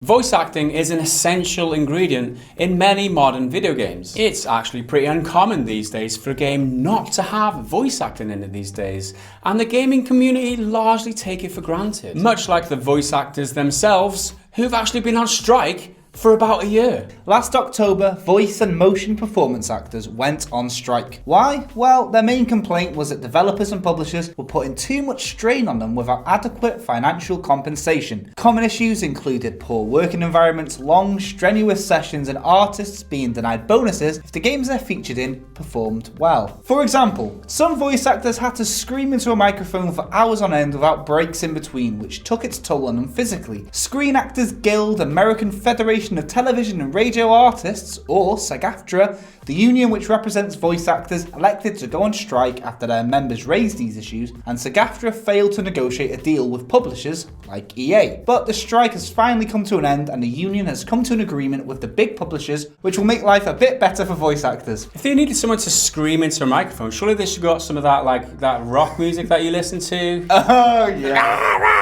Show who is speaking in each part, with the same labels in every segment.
Speaker 1: Voice acting is an essential ingredient in many modern video games. It's actually pretty uncommon these days for a game not to have voice acting in it these days, and the gaming community largely take it for granted. Much like the voice actors themselves, who've actually been on strike for about a year.
Speaker 2: Last October, voice and motion performance actors went on strike. Why? Well, their main complaint was that developers and publishers were putting too much strain on them without adequate financial compensation. Common issues included poor working environments, long, strenuous sessions, and artists being denied bonuses if the games they're featured in performed well. For example, some voice actors had to scream into a microphone for hours on end without breaks in between, which took its toll on them physically. Screen Actors Guild, American Federation of Television and Radio Artists, or SAG-AFTRA, the union which represents voice actors, elected to go on strike after their members raised these issues, and SAG-AFTRA failed to negotiate a deal with publishers like EA. But the strike has finally come to an end, and the union has come to an agreement with the big publishers, which will make life a bit better for voice actors.
Speaker 1: If they needed someone to scream into a microphone, surely they should have got some of that, like that rock music that you listen to.
Speaker 2: Oh yeah.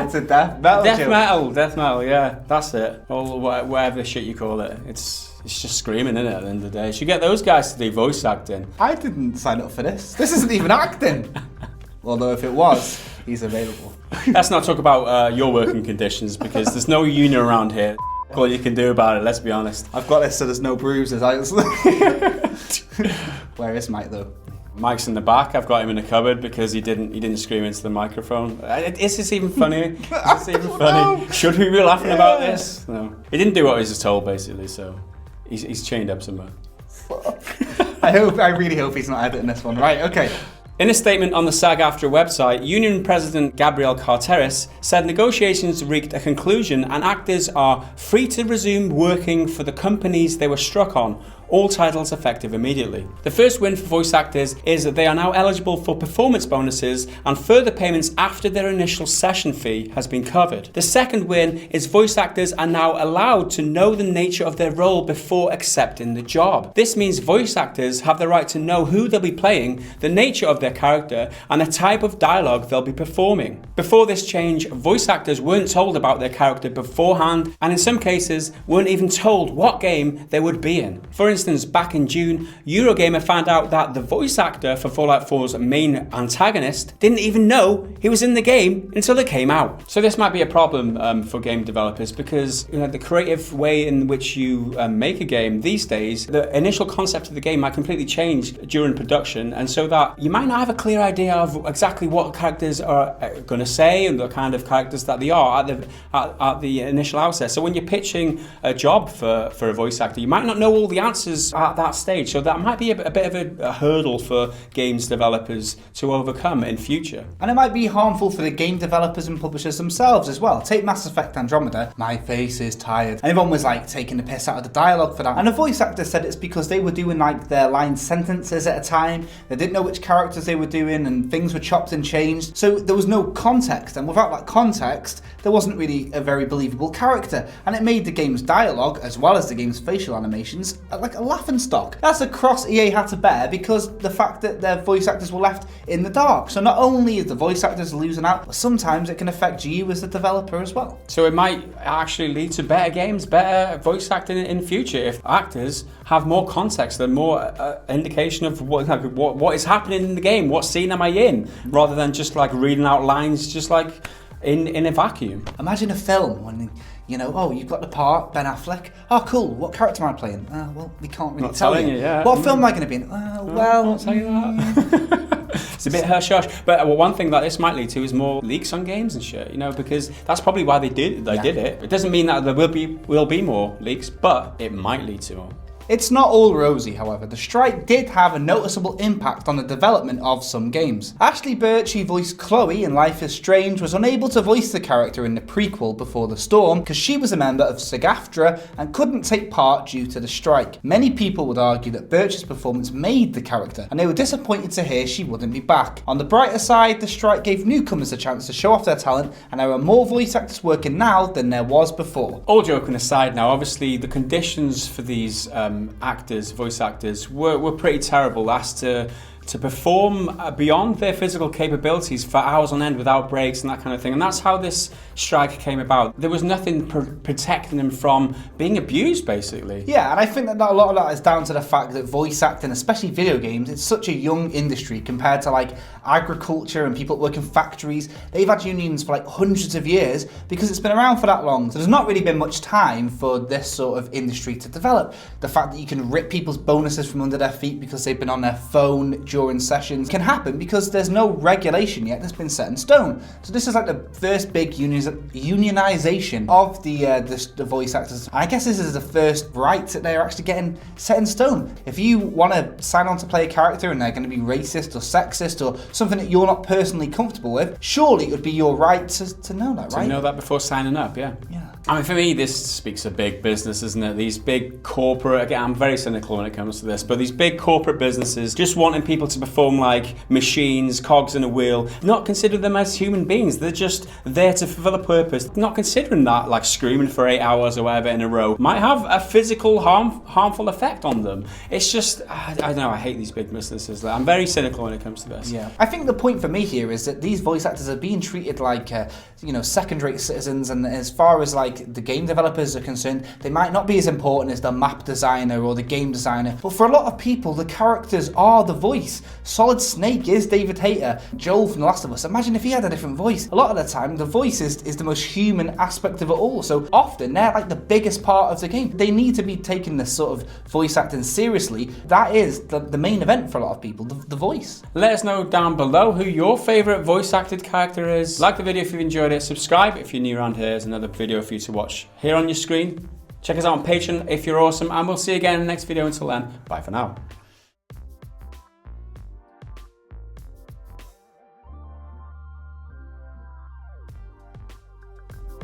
Speaker 2: It's a death metal.
Speaker 1: Death metal, yeah, that's it. Or whatever shit you call it. It's just screaming, isn't it, at the end of the day? You should get those guys to do voice acting.
Speaker 2: I didn't sign up for this. This isn't even acting. Although if it was, he's available.
Speaker 1: Let's not talk about your working conditions, because there's no union around here. All you can do about it, let's be honest.
Speaker 2: I've got this so there's no bruises. Where is Mike though?
Speaker 1: Mike's in the back. I've got him in the cupboard because he didn't scream into the microphone. Is this even funny? Is this even funny? Should we be laughing about this? No. He didn't do what he was told, basically, so he's chained up somewhere.
Speaker 2: I really hope he's not editing this one. Right, okay.
Speaker 1: In a statement on the SAG-AFTRA website, Union President Gabriel Carteris said negotiations reached a conclusion and actors are free to resume working for the companies they were struck on, all titles effective immediately. The first win for voice actors is that they are now eligible for performance bonuses and further payments after their initial session fee has been covered. The second win is voice actors are now allowed to know the nature of their role before accepting the job. This means voice actors have the right to know who they'll be playing, the nature of their character, and the type of dialogue they'll be performing. Before this change, voice actors weren't told about their character beforehand, and in some cases weren't even told what game they would be in. For instance, back in June, Eurogamer found out that the voice actor for Fallout 4's main antagonist didn't even know he was in the game until it came out. So this might be a problem for game developers, because the creative way in which you make a game these days, the initial concept of the game might completely change during production, and so that you might not have a clear idea of exactly what characters are going to say and the kind of characters that they are at the initial outset. So when you're pitching a job for a voice actor, you might not know all the answers at that stage, so that might be a bit of a hurdle for games developers to overcome in future.
Speaker 2: And it might be harmful for the game developers and publishers themselves as well. Take Mass Effect Andromeda, my face is tired. And everyone was like taking the piss out of the dialogue for that. And the voice actor said it's because they were doing like their line sentences at a time. They didn't know which characters they were doing and things were chopped and changed. So there was no context, and without that context, there wasn't really a very believable character. And it made the game's dialogue, as well as the game's facial animations, like a laughing stock. That's a cross EA had to bear because the fact that their voice actors were left in the dark. So not only is the voice actors losing out, but sometimes it can affect you as the developer as well.
Speaker 1: So it might actually lead to better games, better voice acting in future if actors have more context and more indication of what is happening in the game, what scene am I in, rather than just like reading out lines just like in a vacuum.
Speaker 2: Imagine a film when you've got the part, Ben Affleck. Oh, cool. What character am I playing? Well, we can't really tell you.
Speaker 1: Yeah.
Speaker 2: What film am I going to be in?
Speaker 1: I'll tell you that. It's a bit hush-hush. But one thing that this might lead to is more leaks on games and shit, because that's probably why they did it. It doesn't mean that there will be more leaks, but it might lead to more.
Speaker 2: It's not all rosy, however. The strike did have a noticeable impact on the development of some games. Ashley Birch, who voiced Chloe in Life is Strange, was unable to voice the character in the prequel Before the Storm because she was a member of SAG-AFTRA and couldn't take part due to the strike. Many people would argue that Birch's performance made the character, and they were disappointed to hear she wouldn't be back. On the brighter side, the strike gave newcomers a chance to show off their talent, and there are more voice actors working now than there was before.
Speaker 1: All joking aside now, obviously the conditions for these voice actors were pretty terrible. Asked to to perform beyond their physical capabilities for hours on end without breaks and that kind of thing. And that's how this strike came about. There was nothing protecting them from being abused, basically.
Speaker 2: Yeah, and I think that a lot of that is down to the fact that voice acting, especially video games, it's such a young industry compared to like agriculture and people that work in factories. They've had unions for like hundreds of years because it's been around for that long. So there's not really been much time for this sort of industry to develop. The fact that you can rip people's bonuses from under their feet because they've been on their phone during sessions can happen because there's no regulation yet that's been set in stone. So this is like the first big unionization of the voice actors. I guess this is the first right that they're actually getting set in stone. If you want to sign on to play a character and they're going to be racist or sexist or something that you're not personally comfortable with, surely it would be your right to know that, right?
Speaker 1: To know that before signing up, yeah. I mean, for me, this speaks of big business, isn't it? These big corporate, again, I'm very cynical when it comes to this, but these big corporate businesses just wanting people to perform like machines, cogs in a wheel, not consider them as human beings. They're just there to fulfill a purpose. Not considering that like screaming for 8 hours or whatever in a row might have a physical harmful effect on them. It's just, I don't know, I hate these big businesses. I'm very cynical when it comes to this.
Speaker 2: Yeah. I think the point for me here is that these voice actors are being treated like, second-rate citizens, and as far as like the game developers are concerned, they might not be as important as the map designer or the game designer, but for a lot of people, the characters are the voice. Solid Snake is David Hayter. Joel from The Last of Us, imagine if he had a different voice. A lot of the time, the voice is the most human aspect of it all, so often they're like the biggest part of the game. They need to be taking this sort of voice acting seriously. That is the main event for a lot of people, the voice.
Speaker 1: Let us know down below who your favourite voice acted character is. Like the video if you've enjoyed it, subscribe if you're new around here. There's another video for you to watch here on your screen. Check us out on Patreon if you're awesome, and we'll see you again in the next video. Until then, bye for now.